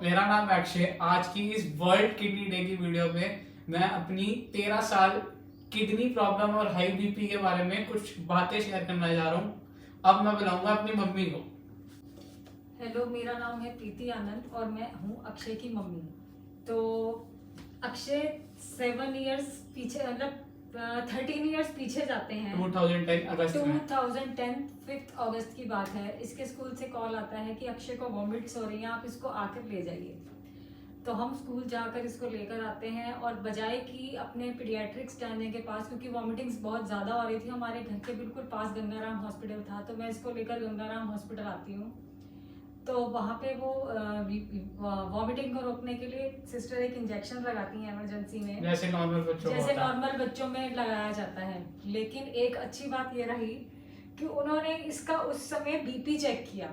मेरा नाम अक्षय। आज की इस वर्ल्ड किडनी डे की वीडियो में मैं अपनी 13 साल किडनी प्रॉब्लम और हाई बीपी के बारे में कुछ बातें शेयर करना जा रहा हूँ। अब मैं बुलाऊंगा अपनी मम्मी को। हेलो, मेरा नाम है प्रीति आनंद और मैं हूँ अक्षय की मम्मी। तो अक्षय 7 इयर्स पीछे, मतलब 13 इयर्स पीछे जाते हैं। 2010 अगस्त में 2010 5 अगस्त की बात है। इसके स्कूल से कॉल आता है कि अक्षय को वॉमिट्स हो रही हैं, आप इसको आकर ले जाइए। तो हम स्कूल जाकर इसको लेकर आते हैं और बजाय कि अपने पीडियाट्रिक्स जाने के पास, क्योंकि वॉमिटिंग्स बहुत ज़्यादा हो रही थी, हमारे घर के बिल्कुल पास गंगाराम हॉस्पिटल था, तो मैं इसको लेकर गंगाराम हॉस्पिटल आती हूँ। तो वहाँ पे वो वॉमिटिंग को रोकने के लिए सिस्टर एक इंजेक्शन लगाती हैं इमरजेंसी में, जैसे नॉर्मल बच्चों में लगाया जाता है। लेकिन एक अच्छी बात ये रही कि उन्होंने इसका उस समय बीपी चेक किया,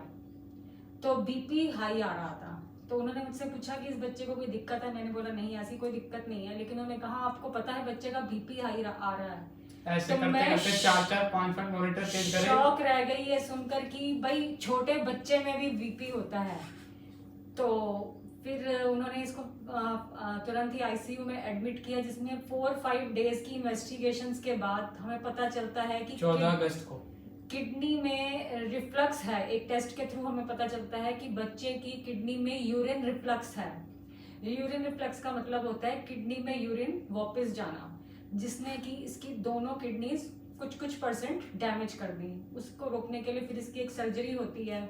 तो बीपी हाई आ रहा था। तो उन्होंने मुझसे पूछा कि इस बच्चे को कोई दिक्कत है। मैंने बोला नहीं, ऐसी कोई दिक्कत नहीं है। लेकिन उन्होंने कहा आपको पता है बच्चे का बीपी हाई आ रहा है। ऐसे तो करते मैं करते 4-4-5 मॉनिटर चेंज करे। शौक रह गई है सुनकर कि भाई छोटे बच्चे में भी बीपी होता है। तो फिर उन्होंने इसको तुरंत ही आईसीयू में एडमिट किया, जिसमें 4-5 डेज की इन्वेस्टिगेशंस के बाद हमें पता चलता है कि 14 अगस्त को किडनी में रिफ्लक्स है। एक टेस्ट के थ्रू हमें पता चलता है कि बच्चे की किडनी में यूरिन रिफ्लक्स है। यूरिन रिफ्लक्स का मतलब होता है किडनी में यूरिन वापस जाना, जिसने कि इसकी दोनों किडनीज कुछ परसेंट डैमेज कर दी। उसको रोकने के लिए फिर इसकी एक सर्जरी होती है।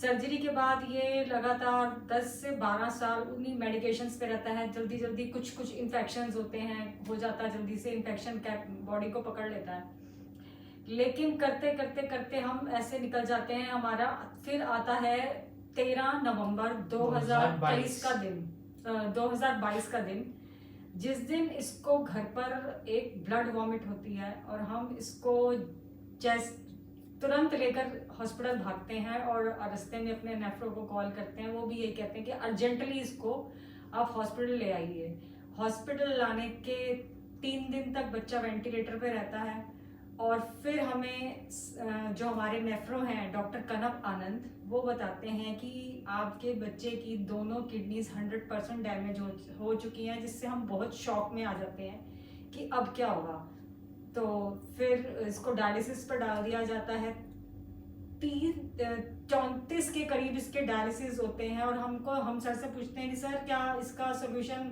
सर्जरी के बाद ये लगातार 10 से 12 साल उन्हीं मेडिकेशंस पे रहता है। जल्दी कुछ इन्फेक्शंस होते हैं, हो जाता है जल्दी से इन्फेक्शन बॉडी को पकड़ लेता है। लेकिन करते हम ऐसे निकल जाते हैं। हमारा फिर आता है 13 नवंबर 2023 का दिन, 2022 का दिन, जिस दिन इसको घर पर एक ब्लड वॉमिट होती है और हम इसको तुरंत लेकर हॉस्पिटल भागते हैं और रास्ते में अपने नेफ्रो को कॉल करते हैं। वो भी यही कहते हैं कि अर्जेंटली इसको आप हॉस्पिटल ले आइए। हॉस्पिटल लाने के 3 दिन तक बच्चा वेंटिलेटर पे रहता है। और फिर हमें जो हमारे नेफ्रो हैं डॉक्टर कनप आनंद, वो बताते हैं कि आपके बच्चे की दोनों किडनीज 100% डैमेज हो चुकी हैं, जिससे हम बहुत शॉक में आ जाते हैं कि अब क्या होगा। तो फिर इसको डायलिसिस पर डाल दिया जाता है। 34 के करीब इसके डायलिसिस होते हैं और हम सर से पूछते हैं कि सर क्या इसका सोल्यूशन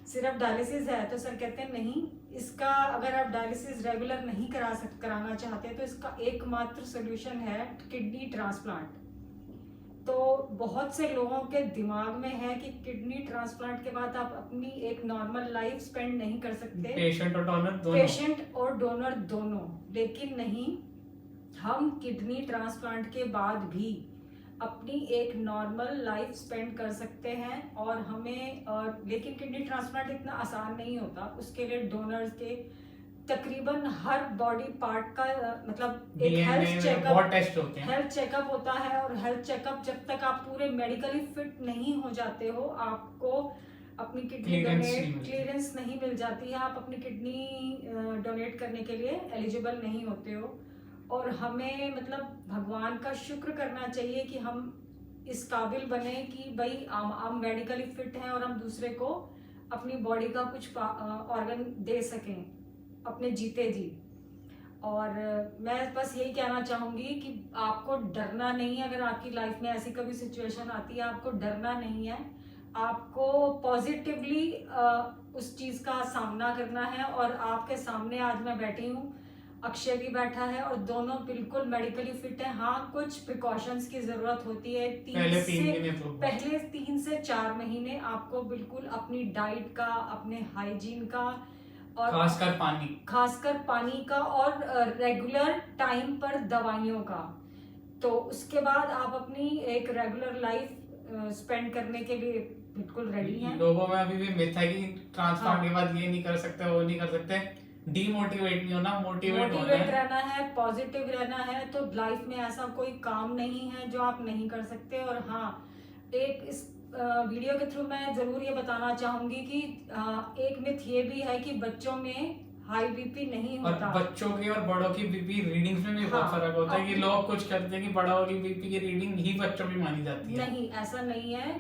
सिर्फ डायलिसिस है? तो सर कहते हैं नहीं, इसका अगर आप डायलिसिस रेगुलर नहीं कराना चाहते तो इसका एकमात्र सोल्यूशन है किडनी ट्रांसप्लांट। तो बहुत से लोगों के दिमाग में है कि किडनी ट्रांसप्लांट के बाद आप अपनी एक नॉर्मल लाइफ स्पेंड नहीं कर सकते, पेशेंट और डोनर दोनों। लेकिन नहीं, हम किडनी ट्रांसप्लांट के बाद भी अपनी एक नॉर्मल लाइफ स्पेंड कर सकते हैं। लेकिन किडनी ट्रांसप्लांट इतना आसान नहीं होता। उसके लिए डोनर्स के तकरीबन हर बॉडी पार्ट का मतलब एक हेल्थ चेकअप होता है। और हेल्थ चेकअप जब तक आप पूरे मेडिकली फिट नहीं हो जाते हो, आपको अपनी किडनी क्लियरेंस नहीं मिल जाती है, आप अपनी किडनी डोनेट करने के लिए एलिजिबल नहीं होते हो। और हमें मतलब भगवान का शुक्र करना चाहिए कि हम इस काबिल बने कि भाई हम मेडिकली फिट हैं और हम दूसरे को अपनी बॉडी का कुछ ऑर्गन दे सकें अपने जीते जी। और मैं बस यही कहना चाहूँगी कि आपको डरना नहीं है। अगर आपकी लाइफ में ऐसी कभी सिचुएशन आती है, आपको डरना नहीं है, आपको पॉजिटिवली उस चीज़ का सामना करना है। और आपके सामने आज मैं बैठी हूँ, अक्षय भी बैठा है और दोनों बिल्कुल मेडिकली फिट है। हाँ, कुछ प्रिकॉशंस की जरूरत होती है। पहले 3 से 4 महीने आपको बिल्कुल अपनी डाइट का, अपने हाइजीन का और खासकर पानी का और रेगुलर टाइम पर दवाइयों का। तो उसके बाद आप अपनी एक रेगुलर लाइफ स्पेंड करने के लिए बिल्कुल रेडी हैं। लोगों में अभी भी मिथ है कि ट्रांसप्लांट के बाद ये नहीं कर सकते, वो नहीं कर सकते। डीमोटिवेट नहीं होना, मोटिवेट रहना है, पॉजिटिव रहना है। तो लाइफ में ऐसा कोई काम नहीं है जो आप नहीं कर सकते। और हाँ, एक इस वीडियो के थ्रू मैं जरूर ये बताना चाहूंगी कि एक मिथ ये भी है कि बच्चों में हाई बीपी नहीं और होता। बच्चों की और बड़ों की बीपी रीडिंग्स में भी बहुत हाँ, फर्क होता है कि लोग कुछ करते हैं कि बड़ों की बीपी की रीडिंग ही बच्चों की मानी जाती है। नहीं, ऐसा नहीं है।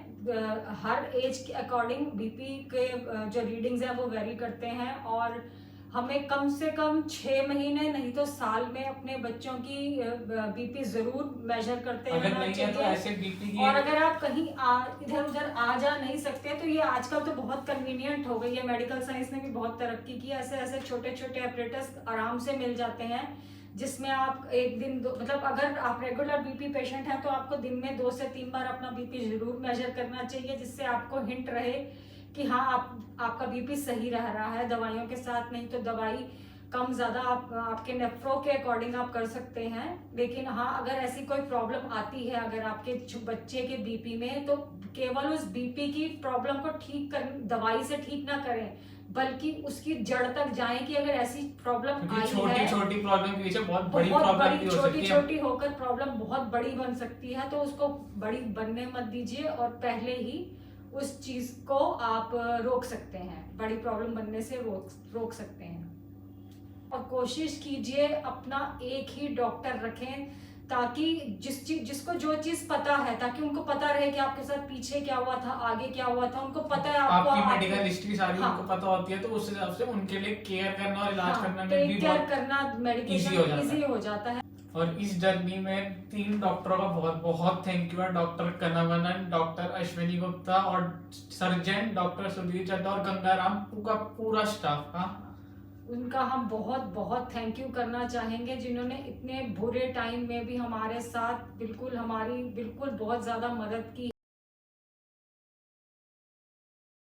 हर एज के अकॉर्डिंग बीपी के जो रीडिंग्स हैं वो वेरी करते हैं, और हमें कम से कम 6 महीने नहीं तो साल में अपने बच्चों की बीपी जरूर मेजर करते अगर रहना नहीं है तो चाहिए। ऐसे बीपी की और अगर आप कहीं इधर उधर आ जा नहीं सकते तो ये आजकल तो बहुत कन्वीनियंट हो गई है, मेडिकल साइंस ने भी बहुत तरक्की की, ऐसे ऐसे छोटे छोटे एपरेटस आराम से मिल जाते हैं जिसमें आप एक दिन मतलब अगर आप रेगुलर बीपी पेशेंट हैं तो आपको दिन में 2 से 3 बार अपना बीपी जरूर मेजर करना चाहिए, जिससे आपको हिंट रहे कि हाँ आपका बीपी सही रह रहा है दवाइयों के साथ। नहीं तो दवाई कम ज्यादा आपके नेफ्रो के अकॉर्डिंग आप कर सकते हैं, लेकिन हाँ अगर ऐसी कोई प्रॉब्लम आती है अगर आपके बच्चे के बीपी में, तो केवल उस बीपी की प्रॉब्लम को ठीक कर दवाई से ठीक ना करें, बल्कि उसकी जड़ तक जाएं कि अगर ऐसी प्रॉब्लम आई छोटी है, छोटी प्रॉब्लम के पीछे बहुत बड़ी बहुत प्रॉब्लम बड़ी भी हो छोटी सकती है। छोटी होकर प्रॉब्लम बहुत बड़ी बन सकती है, तो उसको बड़ी बनने मत दीजिए और पहले ही उस चीज को आप रोक सकते हैं, बड़ी प्रॉब्लम बनने से रोक सकते हैं। और कोशिश कीजिए अपना एक ही डॉक्टर रखें, ताकि जिसको जो चीज पता है, ताकि उनको पता रहे कि आपके साथ पीछे क्या हुआ था, आगे क्या हुआ था, उनको पता है आपकी मेडिकल हिस्ट्री सारी हाँ, उनको पता होती है, तो उस हिसाब से उनके लिए केयर करना और इलाज करना में भी केयर बहुत करना मेडिकेशन इजी हो जाता है। और इस जर्नी में 3 डॉक्टरों का बहुत बहुत थैंक यू है, डॉक्टर कनवनन, डॉक्टर अश्विनी गुप्ता और सर्जन डॉक्टर सुधीर चड्डा और गंगाराम का पूरा स्टाफ का उनका हम बहुत बहुत थैंक यू करना चाहेंगे, जिन्होंने इतने बुरे टाइम में भी हमारे साथ बिल्कुल हमारी बिल्कुल बहुत ज्यादा मदद की।